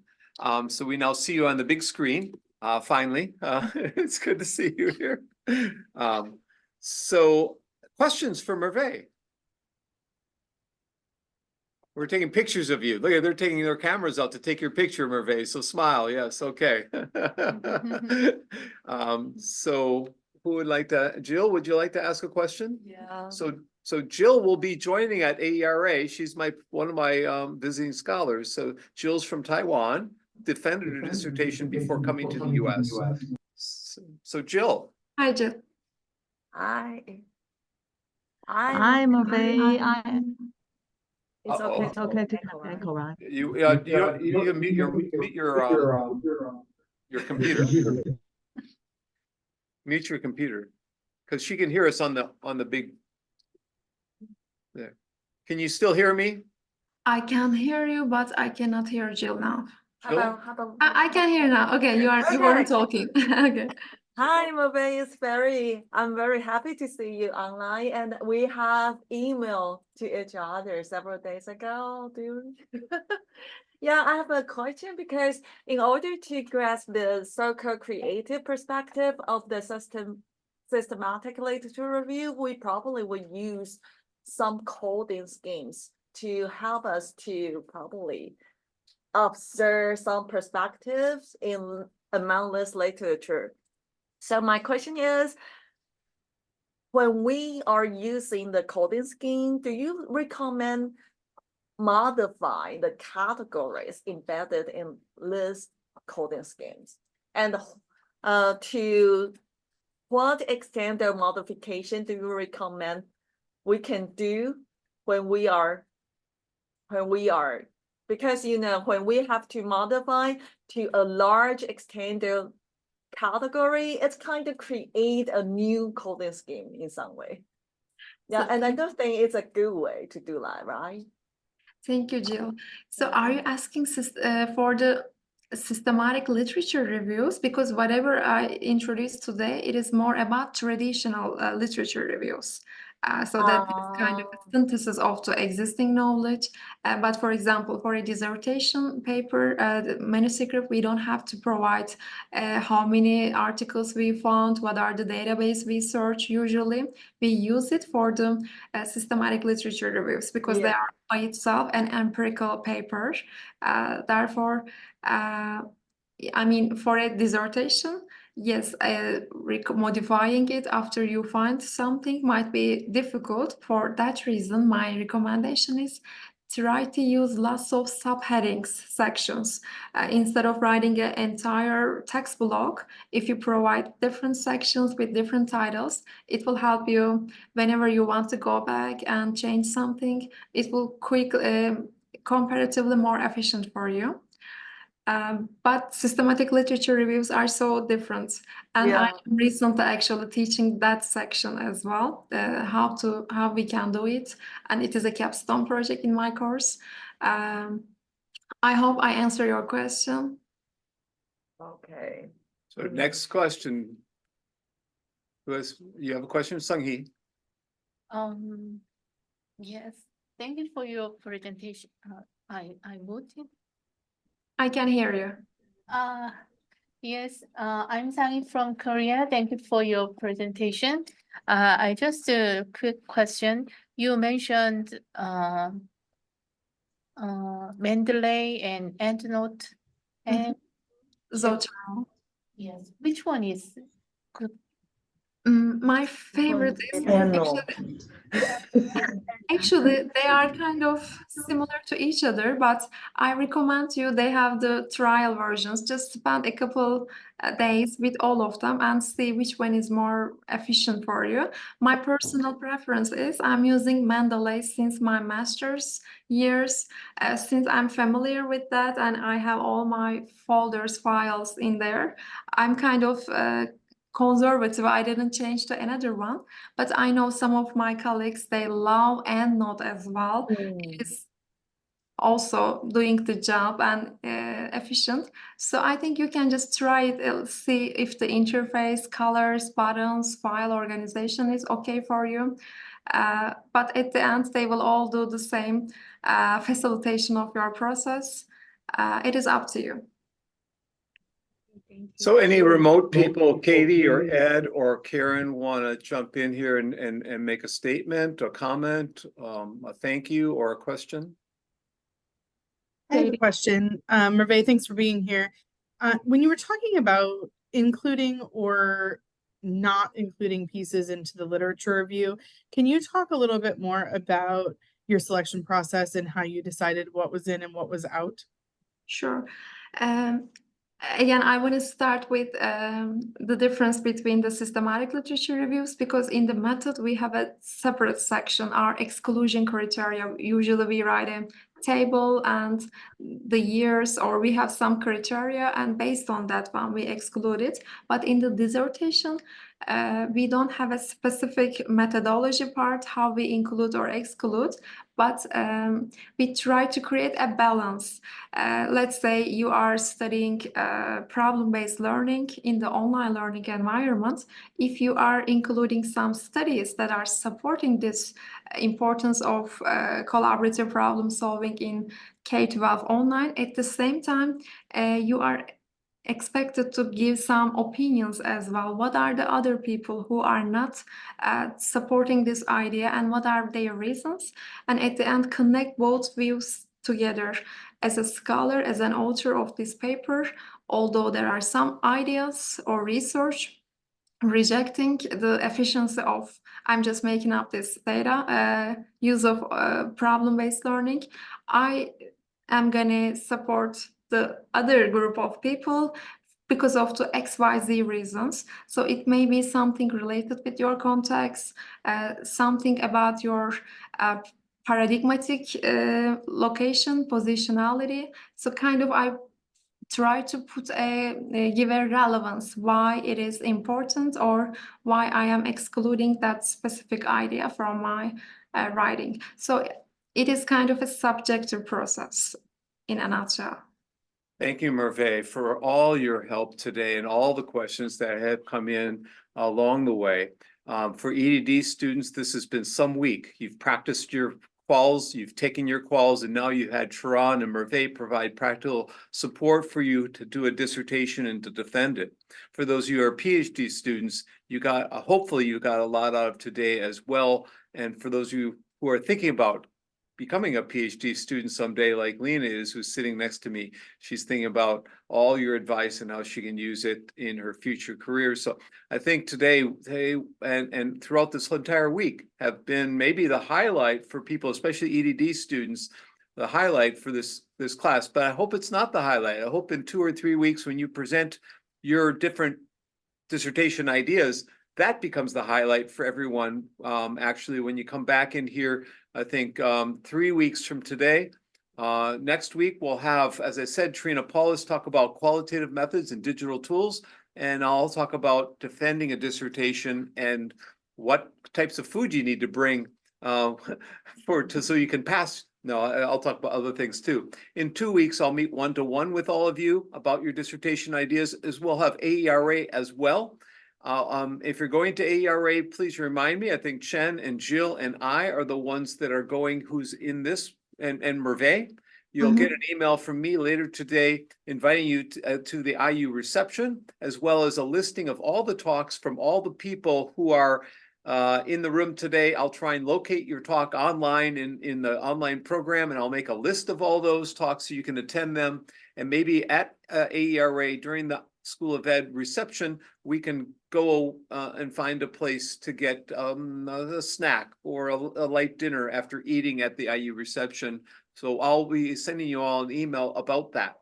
So we now see you on the big screen, finally. It's good to see you here. So questions for Merve? We're taking pictures of you. Look at, they're taking their cameras out to take your picture, Merve. So smile. Yes, okay. So who would like to, Jill, would you like to ask a question? Yeah. So Jill will be joining at AERA. She's one of my visiting scholars. So Jill's from Taiwan, defended her dissertation before coming to the US. So Jill. Hi, Jill. Hi. Hi, Merve. It's okay. It's okay to echo, right? You can mute your computer. Mute your computer, because she can hear us on the big. There. Can you still hear me? I can hear you, but I cannot hear Jill now. Jill? How about I can hear now. Okay, you weren't talking. Okay. Hi, Merve. I'm very happy to see you online, and we have emailed to each other several days ago. Yeah, I have a question, because in order to grasp the so-called creative perspective of the systematic literature review, we probably would use some coding schemes to help us to probably observe some perspectives among this literature. So my question is, when we are using the coding scheme, do you recommend modify the categories embedded in this coding schemes? And to what extent the modification do you recommend we can do when we are, because when we have to modify to a large extent the category, it's kind of create a new coding scheme in some way. Yeah, and I don't think it's a good way to do that, right? Thank you, Jill. So are you asking for the systematic literature reviews? Because whatever I introduced today, it is more about traditional literature reviews. So that is kind of a synthesis of the existing knowledge. But for example, for a dissertation paper, the manuscript, we don't have to provide how many articles we found, what are the database we search. Usually, we use it for the systematic literature reviews, because they are by itself an empirical paper. Therefore, I mean, for a dissertation, yes, modifying it after you find something might be difficult. For that reason, my recommendation is try to use lots of subheadings, sections, instead of writing an entire text block. If you provide different sections with different titles, it will help you whenever you want to go back and change something. It will comparatively more efficient for you. But systematic literature reviews are so different. And Yeah. I'm recently actually teaching that section as well, how we can do it. And it is a capstone project in my course. I hope I answer your question. Okay. So next question. You have a question, Sung-hee? Yes, thank you for your presentation. I voted. I can hear you. Yes, I'm Sang from Korea. Thank you for your presentation. I just a quick question. You mentioned Mendeley and EndNote, and Zotero. yes, which one is good? My favorite is actually they are kind of similar to each other, but I recommend you they have the trial versions. Just spend a couple days with all of them and see which one is more efficient for you. My personal preference is I'm using Mendeley since my master's years, since I'm familiar with that and I have all my folders, files in there. I'm kind of conservative. I didn't change to another one, but I know some of my colleagues, they love EndNote as well. It is also doing the job and efficient. So I think you can just try it, see if the interface, colors, buttons, file organization is okay for you. But at the end, they will all do the same facilitation of your process. It is up to you. So any remote people, Katie or Ed or Karen, want to jump in here and make a statement, a comment, a thank you or a question? I have a question. Merve, thanks for being here. When you were talking about including or not including pieces into the literature review, can you talk a little bit more about your selection process and how you decided what was in and what was out? Sure. Again, I want to start with the difference between the systematic literature reviews, because in the method we have a separate section, our exclusion criteria. Usually we write a table and the years, or we have some criteria, and based on that one we exclude it. But in the dissertation, we don't have a specific methodology part, how we include or exclude, but we try to create a balance. Let's say you are studying problem-based learning in the online learning environment. If you are including some studies that are supporting this importance of collaborative problem solving in K-12 online, at the same time, you are expected to give some opinions as well. What are the other people who are not supporting this idea, and what are their reasons? And at the end, connect both views together. As a scholar, as an author of this paper, although there are some ideas or research rejecting the efficiency of, I'm just making up this data, use of problem-based learning, I am gonna support the other group of people because of the XYZ reasons. So it may be something related with your context, something about your paradigmatic location, positionality. So kind of I try to put give a relevance why it is important or why I am excluding that specific idea from my writing. So it is kind of a subjective process in a nutshell. Thank you, Merve, for all your help today and all the questions that have come in along the way. For EDD students, this has been some week. You've practiced your quals, you've taken your quals, and now you had Sharon and Merve provide practical support for you to do a dissertation and to defend it. For those of you who are PhD students, you got hopefully you got a lot out of today as well. And for those of you who are thinking about becoming a PhD student someday, like Lena is, who's sitting next to me, she's thinking about all your advice and how she can use it in her future career. So I think today and throughout this entire week have been maybe the highlight for people, especially EDD students, the highlight for this class, but I hope it's not the highlight. I hope in 2 or 3 weeks when you present your different dissertation ideas, that becomes the highlight for everyone. Actually, when you come back in here, I think 3 weeks from today, next week we'll have, as I said, Trina Paulus talk about qualitative methods and digital tools, and I'll talk about defending a dissertation and what types of food you need to bring so you can pass. No, I'll talk about other things too. In 2 weeks, I'll meet one-to-one with all of you about your dissertation ideas, as we'll have AERA as well. If you're going to AERA, please remind me. I think Chen and Jill and I are the ones that are going, who's in this, and Merve. You'll get an email from me later today inviting you to the IU reception, as well as a listing of all the talks from all the people who are in the room today. I'll try and locate your talk online in the online program, and I'll make a list of all those talks so you can attend them. And maybe at AERA during the School of Ed reception, we can go and find a place to get a snack or a light dinner after eating at the IU reception. So I'll be sending you all an email about that.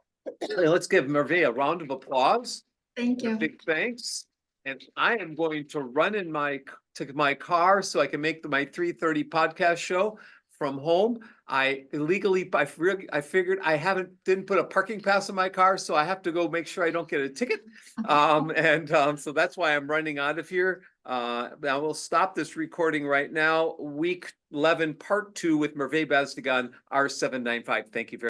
Let's give Merve a round of applause. Thank you. Big thanks. And I am going to run in to my car so I can make my 3:30 podcast show from home. I figured I didn't put a parking pass in my car, so I have to go make sure I don't get a ticket. So that's why I'm running out of here. I will stop this recording right now. Week 11, part 2 with Merve Basdogan, R795. Thank you very much.